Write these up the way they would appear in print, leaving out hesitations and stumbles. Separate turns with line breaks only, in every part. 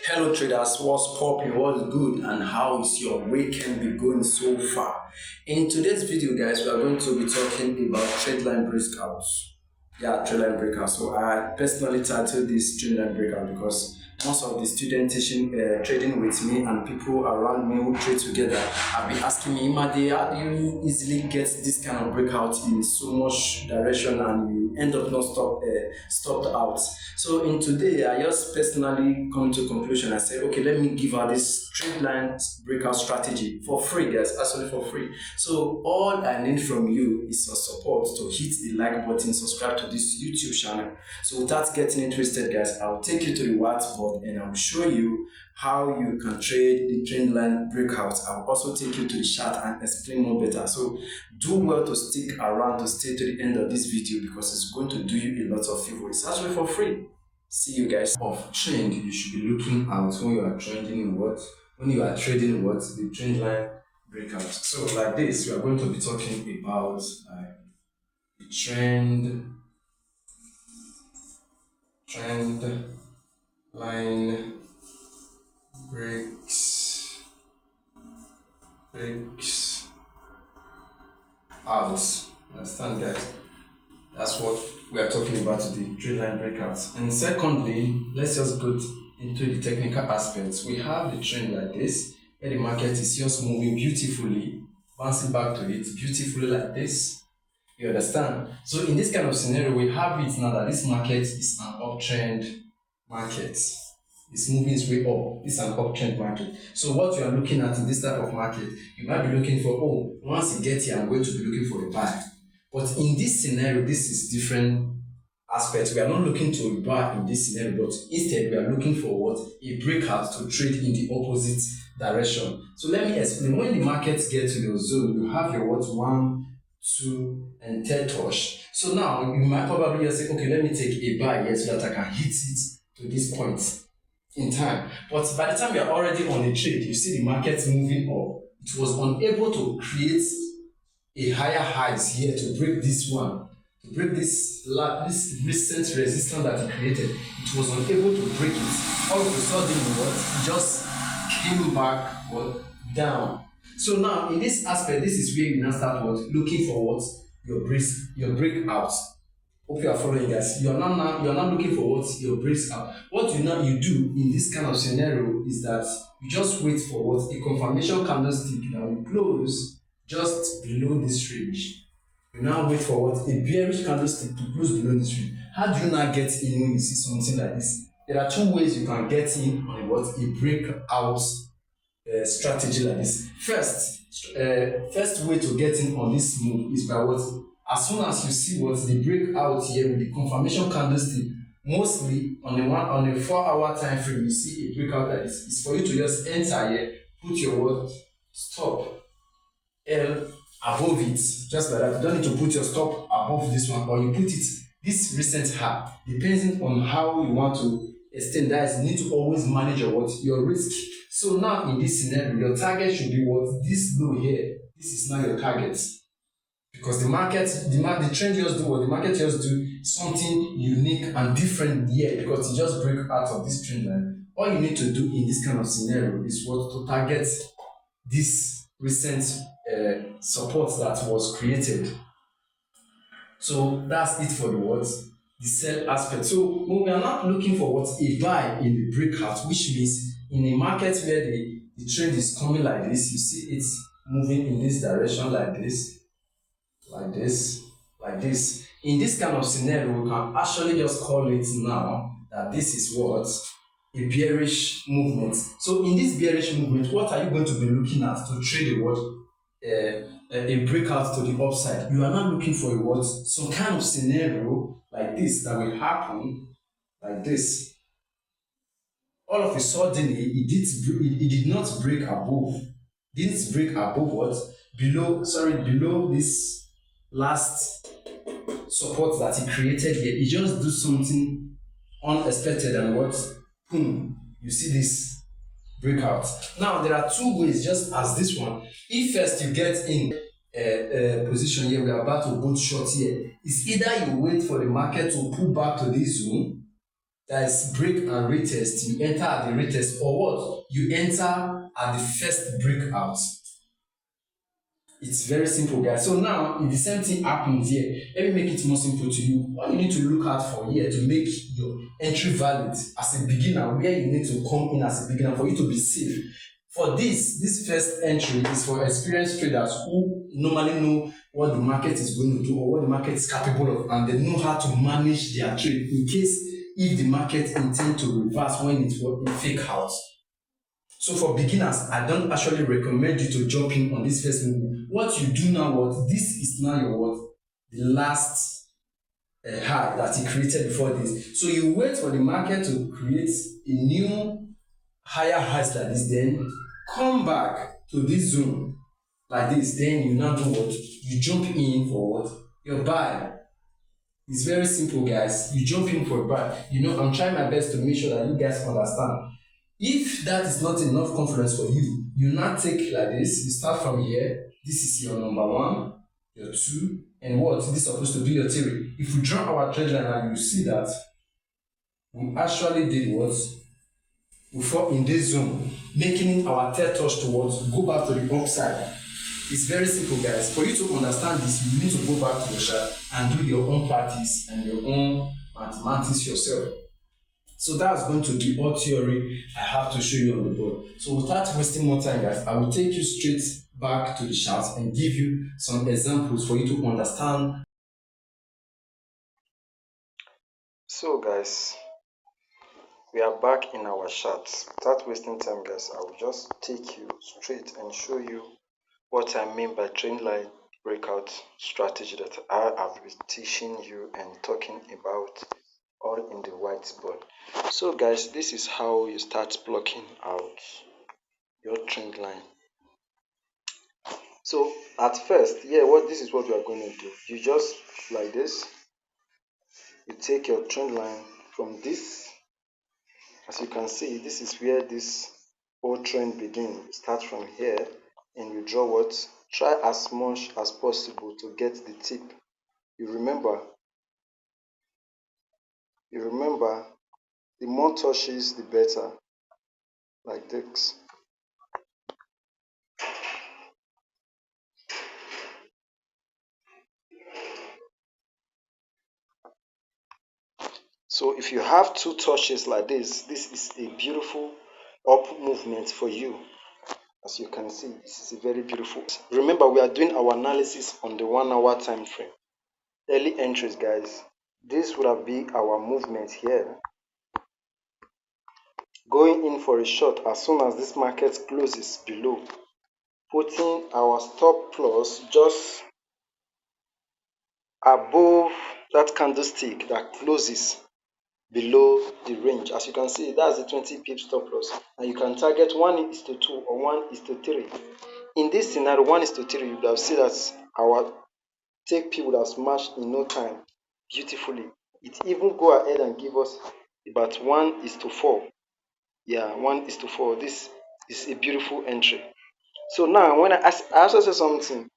Hello traders, what's popping, what's good, and how is your weekend be going so far? In today's video guys, we are going to be talking about trade line breakouts. Trade line breakouts. So I personally titled this trade line breakout because most of the students teaching trading with me and people around me who trade together have been asking me, Imade, how do you easily get this kind of breakout in so much direction and you end up not stopped out? So in today, I just personally come to a conclusion. I said, okay, let me give her this trade line breakout strategy for free, guys, actually for free. So all I need from you is your support to hit the like button, subscribe to this YouTube channel. So without getting interested, guys, I'll take you to the whiteboard and I'll show you how you can trade the trend line breakouts. I'll also take you to the chart and explain more better. So do well to stick around to stay to the end of this video because it's going to do you a lot of favor. It's actually for free. See you guys. Of trend you should be looking out when you are trading what? When you are trading what? The trend line breakouts. So like this, we are going to be talking about the trend line breaks out. Understand, guys? That's what we are talking about today, trade line breakouts. And secondly, let's just go into the technical aspects. We have the trend like this, where the market is just moving beautifully, bouncing back to it beautifully like this. You understand? So in this kind of scenario, we have it now that this market is an uptrend market. It's moving its way up. It's an uptrend market. So what you are looking at in this type of market, you might be looking for, once it gets here, I'm going to be looking for a buy. But in this scenario, this is different aspects. We are not looking to buy in this scenario, but instead we are looking for what? A breakout to trade in the opposite direction. So let me explain. When the markets get to your zone, you have your what? 1, 2, and third touch. So now you might probably just say, okay, let me take a buy here so that I can hit it to this point in time. But by the time you are already on the trade, you see the market moving up. It was unable to create a higher highs here to break this one, to break this recent resistance that it created. It was unable to break it. All of a sudden, it just came back down. So now in this aspect, this is where you now start looking for your breakouts. Hope you are following, guys. You are not looking for your breakout. What you do in this kind of scenario is that you just wait for a confirmation candlestick that will close just below this range. You now wait for a bearish candlestick to close below this range. How do you now get in when you see something like this? There are two ways you can get in on a breakout strategy like this. First way to get in on this move is by as soon as you see the breakout here with the confirmation candlestick, mostly on a 4-hour time frame, you see a breakout like this. It's for you to just enter here, put your stop L above it, just like that. You don't need to put your stop above this one, or you put it this recent high, depending on how you want to extend that. You need to always manage your risk. So now in this scenario, your target should be this low here. This is now your target, because the trend just do the market just do something unique and different here, because it just break out of this trend line. All you need to do in this kind of scenario is to target this recent support that was created. So that's it for the sell aspect. So when we are not looking for a buy in the breakout, which means in a market where the trend is coming like this, you see it's moving in this direction like this. In this kind of scenario, we can actually just call it now that this is a bearish movement. So in this bearish movement, what are you going to be looking at to trade a breakout to the upside? You are not looking for some kind of scenario like this that will happen like this. All of a sudden, it did not break above. Didn't break above below this last support that it created here. It just do something unexpected and you see this breakout. Now there are two ways, just as this one. If first you get in position here, we are about to go short here. It's either you wait for the market to pull back to this zone, that is break and retest, you enter at the retest, or what? You enter at the first breakout. It's very simple, guys. So now, if the same thing happens here, let me make it more simple to you. What you need to look out for here to make your entry valid as a beginner, where you need to come in as a beginner for you to be safe. For this first entry is for experienced traders who normally know what the market is going to do or what the market is capable of, and they know how to manage their trade in case if the market intend to reverse when it fake out. So for beginners, I don't actually recommend you to jump in on this first movement. What you do now, this is now your the last high that he created before this. So you wait for the market to create a new higher highs like this, then come back to this zone like this. Then you now do what? You jump in for what? Your buy. It's very simple, guys. You jump in for a buy. I'm trying my best to make sure that you guys understand. If that is not enough confidence for you, you now take like this. You start from here. This is your number one, your two, and what? This is supposed to be your three. If we draw our trend line and you see that we actually did what? We fall in this zone, making our third touch towards go back to the upside. It's very simple, guys. For you to understand this, you need to go back to your chart and do your own practice and your own mathematics yourself. So that's going to be all theory I have to show you on the board. So without wasting more time, guys, I will take you straight back to the chart and give you some examples for you to understand. So guys, we are back in our charts. Without wasting time, guys, I will just take you straight and show you what I mean by trend line breakout strategy that I have been teaching you and talking about all in the whiteboard. So guys, this is how you start blocking out your trend line. So at first, this is what we are going to do. You just like this, you take your trend line from this. As you can see, this is where this whole trend begins. Start from here and you draw what? Try as much as possible to get the tip. You remember, the more touches, the better. Like this. So if you have two touches like this is a beautiful up movement for you. As you can see, this is a very beautiful. Remember, we are doing our analysis on the 1 hour time frame. Early entries, guys. This would have been our movement here. Going in for a short as soon as this market closes below. Putting our stop loss just above that candlestick that closes below the range. As you can see, that's the 20 pip stop loss, and you can target 1:2 or 1:3. In this scenario, 1:3, you would have seen that our take P would have smashed in no time beautifully. It even go ahead and give us about 1:4. Yeah, 1:4. This is a beautiful entry. So now, when I also say something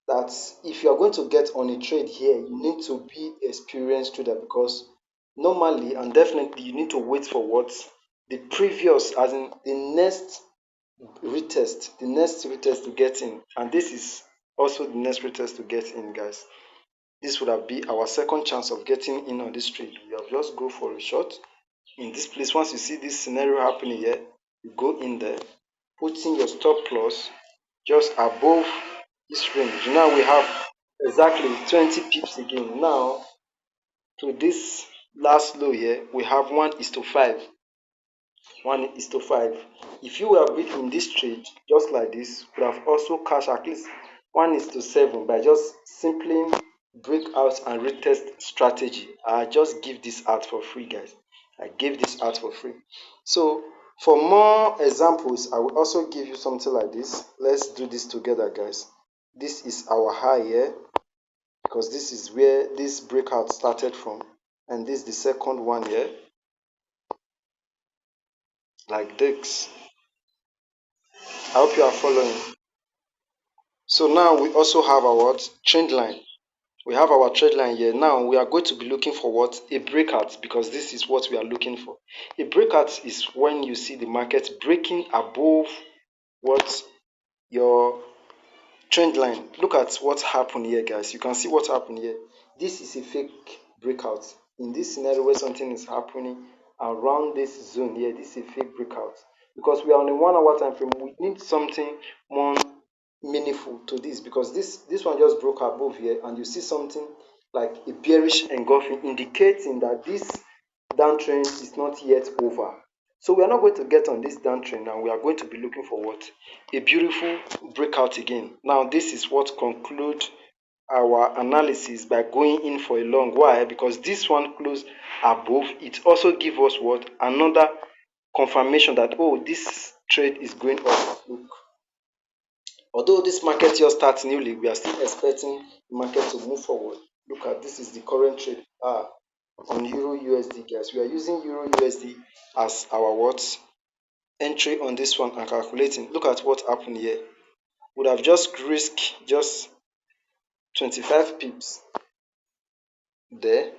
that if you are going to get on a trade here, you need to be experienced trader, because normally and definitely you need to wait for what the previous, as in the next retest to get in, and this is also the next retest to get in, guys. This would have been our second chance of getting in on this trade. We have just go for a short in this place. Once you see this scenario happening here, you go in there, putting your stop loss just above this range. Now we have exactly 20 pips again. Now to this last low here, we have 1:5. 1:5. If you were big in this trade, just like this, would have also cashed at least 1:7 by just simply breakout and retest strategy. I just give this out for free, guys. I gave this out for free. So for more examples, I will also give you something like this. Let's do this together, guys. This is our high here, because this is where this breakout started from, and this is the second one here, like this. I hope you are following. So now we also have our trend line.
We have our trade line here. Now we are going to be looking for what? A breakout, because this is what we are looking for. A breakout is when you see the market breaking above what? Your trend line. Look at what happened here, guys. You can see what happened here. This is a fake breakout. In this scenario where something is happening around this zone here, this is a fake breakout. Because we are on a 1 hour time frame, we need something more meaningful to this, because this one just broke above here, and you see something like a bearish engulfing, indicating that this downtrend is not yet over. So we are not going to get on this downtrend, and we are going to be looking for what? A beautiful breakout again. Now this is what conclude our analysis by going in for a long. Why? Because this one closed above. It also give us what? Another confirmation that, oh, this trade is going up. Look, although this market just starts newly, we are still expecting the market to move forward. Look at, this is the current trade on Euro USD, guys. We are using Euro USD as our what? Entry on this one and calculating. Look at what happened here. Would have just risked just 25 pips there,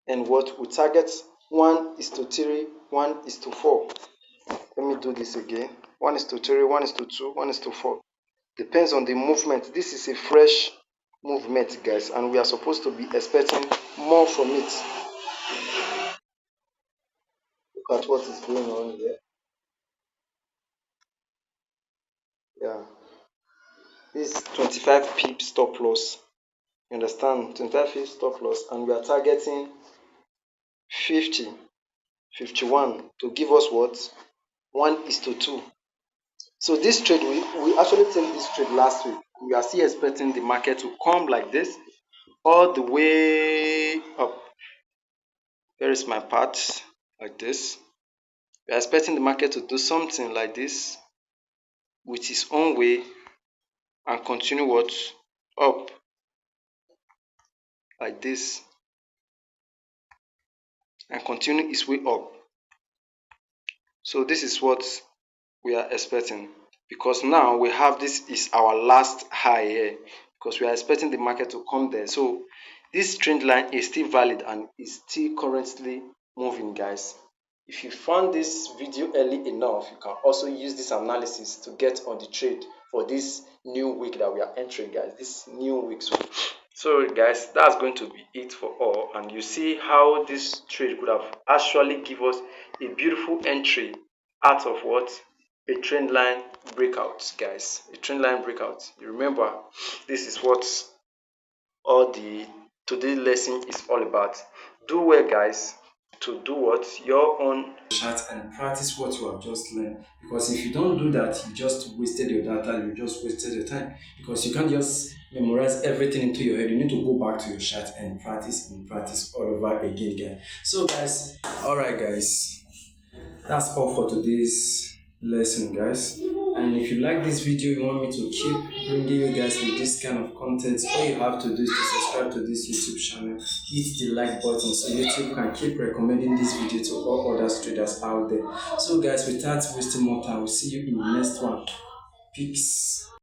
and what we target 1:3, 1:4. Let me do this again. 1:3, 1:2, 1:4. Depends on the movement. This is a fresh movement, guys, and we are supposed to be expecting more from it. Look at what is going on here. Yeah, this 25 pip stop loss. You understand? 25 pip stop loss, and we are targeting 50, 51 to give us what? 1:2. So this trade, we actually take this trade last week. We are still expecting the market to come like this all the way up. Here is my part, like this. We are expecting the market to do something like this with its own way and continue what? Up, like this, and continue its way up. So this is what we are expecting, because now we have, this is our last high here, because we are expecting the market to come there. So this trend line is still valid and is still currently moving, guys. If you found this video early enough, you can also use this analysis to get on the trade for this new week that we are entering, guys. This new week. So guys, that's going to be it for all, and you see how this trade could have actually give us a beautiful entry out of what? A trend line breakout, guys. A trend line breakout. You remember, this is what all the today lesson is all about. Do well, guys, to do what? Your own
Chat and practice what you have just learned, because if you don't do that, you just wasted your data, you just wasted your time, because you can't just memorize everything into your head. You need to go back to your chat and practice all over again. So guys, all right guys, that's all for today's lesson, guys. And if you like this video, you want me to keep bringing you guys with this kind of content, all you have to do is to subscribe to this YouTube channel, hit the like button so YouTube can keep recommending this video to all other traders out there. So guys, without wasting more time, we'll see you in the next one. Peace.